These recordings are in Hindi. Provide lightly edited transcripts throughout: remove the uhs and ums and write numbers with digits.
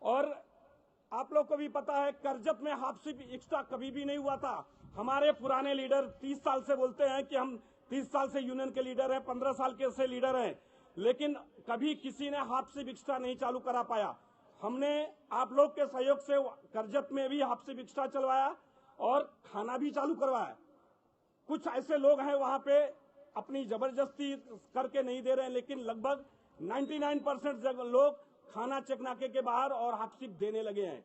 और आप लोग को भी पता है करजत में हाफ सिप एक्स्ट्रा कभी भी नहीं हुआ था। हमारे पुराने लीडर 30 साल से बोलते हैं कि हम 30 साल से यूनियन के लीडर हैं, 15 साल के से लीडर हैं, लेकिन कभी किसी ने हाफ सिप एक्स्ट्रा नहीं चालू करा पाया। हमने आप लोग के सहयोग से करजत में भी हाफ सिप एक्स्ट्रा चलवाया और खाना भी चालू करवाया। कुछ ऐसे लोग हैं वहां पे अपनी जबरदस्ती करके नहीं दे रहे हैं, लेकिन लगभग 99% लोग खाना चेकनाके के बाहर और हाफ सिप देने लगे हैं।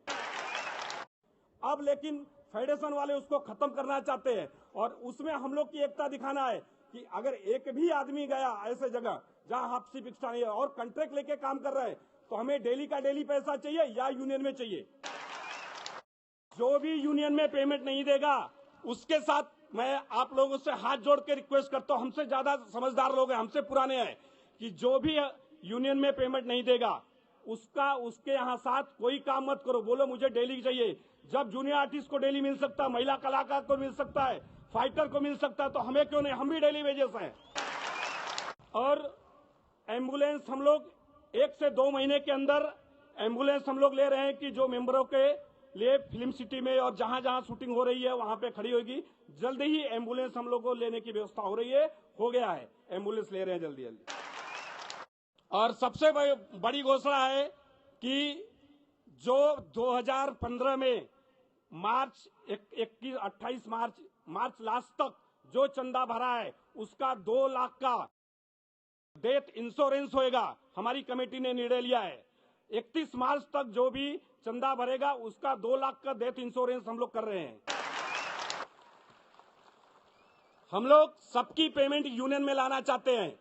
अब लेकिन फेडरेशन वाले उसको खत्म करना चाहते हैं और उसमें हम लोग की एकता दिखाना है कि अगर एक भी आदमी गया ऐसे जगह जहां हाफ सिप एक्स्ट्रा नहीं है और कॉन्ट्रैक्ट लेके काम कर रहे हैं तो हमें डेली का डेली पैसा चाहिए या यूनियन में चाहिए। जो भी यूनियन में पेमेंट नहीं देगा उसके साथ मैं आप लोगों से हाथ जोड़ के रिक्वेस्ट करता हूं, हमसे ज्यादा समझदार लोग हैं, हमसे पुराने हैं, कि जो भी यूनियन में पेमेंट नहीं देगा उसके यहाँ साथ कोई काम मत करो। बोलो मुझे डेली चाहिए। जब जूनियर आर्टिस्ट को डेली मिल सकता है, महिला कलाकार को मिल सकता है, फाइटर को मिल सकता है, तो हमें क्यों नहीं? हम भी डेली वेजेस हैं। और एम्बुलेंस हम लोग 1 से 2 महीने के अंदर एम्बुलेंस हम लोग ले रहे हैं कि जो मेंबरों के लिए फिल्म सिटी में और जहां जहां शूटिंग हो रही है वहां पे खड़ी होगी। जल्दी ही एम्बुलेंस हम लोग को लेने की व्यवस्था हो रही है, हो गया है, एम्बुलेंस ले रहे हैं जल्दी जल्दी। और सबसे बड़ी घोषणा है कि जो 2015 में मार्च 28 मार्च लास्ट तक जो चंदा भरा है उसका 2 लाख का डेथ इंश्योरेंस होएगा। हमारी कमेटी ने निर्णय लिया है 31 मार्च तक जो भी चंदा भरेगा उसका 2 लाख का डेथ इंश्योरेंस हम लोग कर रहे हैं। हम लोग सबकी पेमेंट यूनियन में लाना चाहते हैं।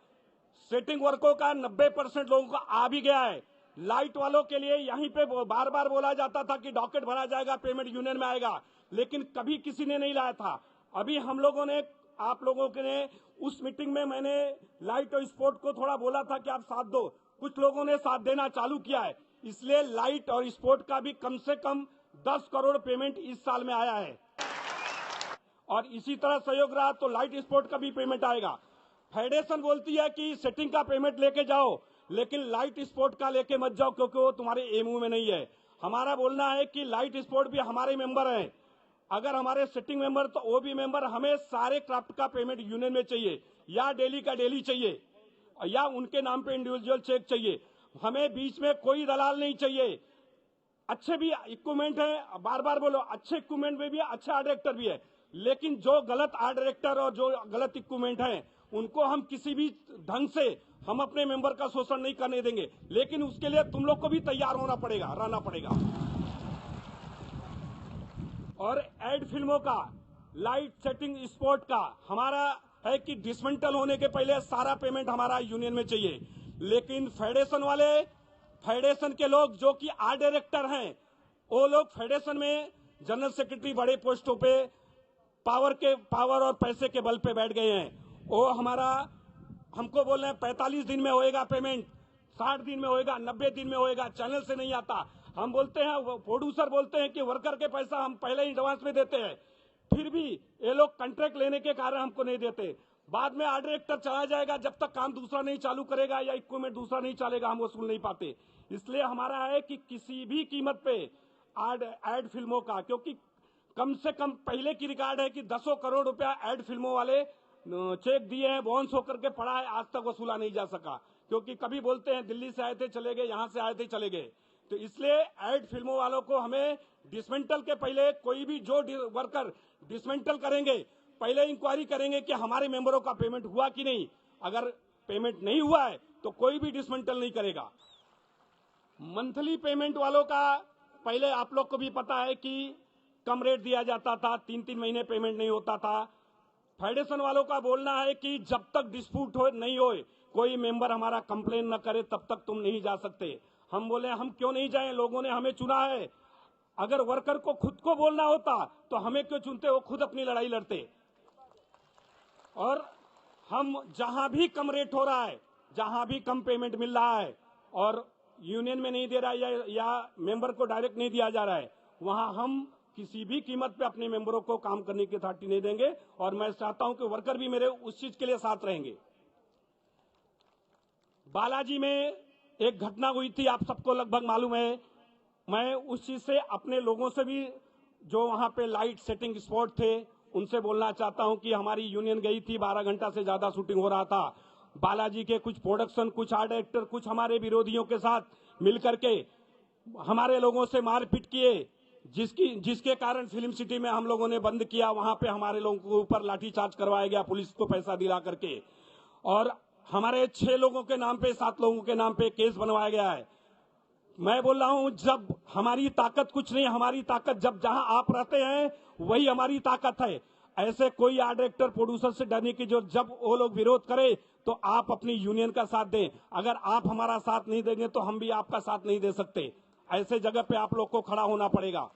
सेटिंग वर्कों का 90% लोगों का आ भी गया है। लाइट वालों के लिए यहीं पे बार बार बोला जाता था कि डॉकेट भरा जाएगा, पेमेंट यूनियन में आएगा, लेकिन कभी किसी ने नहीं लाया था। अभी हम लोगों ने, आप लोगों के ने उस मीटिंग में मैंने लाइट और स्पोर्ट को थोड़ा बोला था कि आप साथ दो, कुछ लोगों ने साथ देना चालू किया है, इसलिए लाइट और स्पोर्ट का भी कम से कम 10 करोड़ पेमेंट इस साल में आया है। और इसी तरह सहयोग रहा तो लाइट स्पोर्ट का भी पेमेंट आएगा। फेडरेशन बोलती है कि सेटिंग का पेमेंट लेके जाओ, लेकिन लाइट स्पोर्ट का लेके मत जाओ क्योंकि वो तुम्हारे एमयू में नहीं है। हमारा बोलना है कि लाइट स्पोर्ट भी हमारे मेंबर हैं। अगर हमारे सेटिंग मेंबर तो वो भी मेंबर, हमें सारे क्राफ्ट का पेमेंट यूनियन में चाहिए या डेली का डेली चाहिए या उनके नाम पे इंडिविजुअल चेक चाहिए। हमें बीच में कोई दलाल नहीं चाहिए। अच्छे भी इक्विपमेंट है, बार बार बोलो, अच्छे इक्विपमेंट में भी अच्छे आर्ट डायरेक्टर भी है, लेकिन जो गलत आर्ट डायरेक्टर और जो गलत इक्विपमेंट है उनको हम किसी भी ढंग से हम अपने मेंबर का शोषण नहीं करने देंगे, लेकिन उसके लिए तुम लोग को भी तैयार होना पड़ेगा, रहना पड़ेगा। और एड फिल्मों का, लाइट सेटिंग स्पोर्ट का हमारा है कि डिसमेंटल होने के पहले सारा पेमेंट हमारा यूनियन में चाहिए। लेकिन फेडरेशन वाले, फेडरेशन के लोग जो कि आर्ट डायरेक्टर हैं, वो लोग फेडरेशन में जनरल सेक्रेटरी बड़े पोस्टों पे पावर और पैसे के बल पे बैठ गए हैं। वो हमको बोल रहे हैं 45 दिन में होएगा पेमेंट, 60 दिन में होएगा, 90 दिन में होएगा, चैनल से नहीं आता। हम बोलते हैं, प्रोड्यूसर बोलते हैं कि वर्कर के पैसा हम पहले ही एडवांस में देते हैं, फिर भी ये लोग कॉन्ट्रैक्ट लेने के कारण हमको नहीं देते। बाद में आर्ट डायरेक्टर चला जाएगा, जब तक काम दूसरा नहीं चालू करेगा या इक्विपमेंट दूसरा नहीं चलेगा हम वसूल नहीं पाते। इसलिए हमारा है कि किसी भी कीमत पे एड फिल्मों का, क्योंकि कम से कम पहले की रिकॉर्ड है कि 10 करोड़ रुपया एड फिल्मों वाले चेक दिए हैं, बाउंस होकर के पड़ा है, आज तक वसूला नहीं जा सका, क्योंकि कभी बोलते हैं दिल्ली से आए थे चले गए, यहां से आए थे चले गए। तो इसलिए एड फिल्मों वालों को हमें डिसमेंटल के पहले, कोई भी जो वर्कर डिसमेंटल करेंगे पहले इंक्वायरी करेंगे कि हमारे मेंबरों का पेमेंट हुआ कि नहीं। अगर पेमेंट नहीं हुआ है तो कोई भी डिसमेंटल नहीं करेगा। मंथली पेमेंट वालों का पहले आप लोग को भी पता है कि कम रेट दिया जाता था, 3-3 महीने पेमेंट नहीं होता था। फेडरेशन वालों का बोलना है कि जब तक डिस्प्यूट नहीं होए, कोई मेंबर हमारा कंप्लेन न करे, तब तक तुम नहीं जा सकते। हम बोले हम क्यों नहीं जाएं, लोगों ने हमें चुना है। अगर वर्कर को खुद को बोलना होता तो हमें क्यों चुनते, वो खुद अपनी लड़ाई लड़ते। और हम जहां भी कम रेट हो रहा है, जहां भी कम पेमेंट मिल रहा है और यूनियन में नहीं दे रहा है या मेंबर को डायरेक्ट नहीं दिया जा रहा है, वहां हम किसी भी कीमत पे अपने मेंबरों को काम करने की अथॉरिटी नहीं देंगे। और मैं चाहता हूं कि वर्कर भी मेरे उस चीज के लिए साथ रहेंगे। बालाजी में एक घटना हुई थी, आप सबको लगभग मालूम है। मैं उस चीज से अपने लोगों से भी जो वहां पे लाइट सेटिंग स्पॉट थे उनसे बोलना चाहता हूं कि हमारी यूनियन गई थी, 12 घंटा से ज्यादा शूटिंग हो रहा था। बालाजी के कुछ प्रोडक्शन, कुछ आर्ट डायरेक्टर, कुछ हमारे विरोधियों के साथ मिलकर के हमारे लोगों से मारपीट किए, जिसके कारण फिल्म सिटी में हम लोगों ने बंद किया। वहां पे हमारे लोगों के ऊपर लाठीचार्ज करवाया गया पुलिस को पैसा दिला करके, और हमारे 6 लोगों के नाम पे, 7 लोगों के नाम पे केस बनवाया गया है। मैं बोल रहा हूं, जब हमारी ताकत कुछ नहीं, हमारी ताकत जब जहां आप रहते हैं वही हमारी ताकत है। ऐसे कोई आर्ट डायरेक्टर, प्रोड्यूसर से डरने की जो, जब वो लोग विरोध करे तो आप अपनी यूनियन का साथ दें। अगर आप हमारा साथ नहीं देंगे तो हम भी आपका साथ नहीं दे सकते। ऐसे जगह पे आप लोग को खड़ा होना पड़ेगा।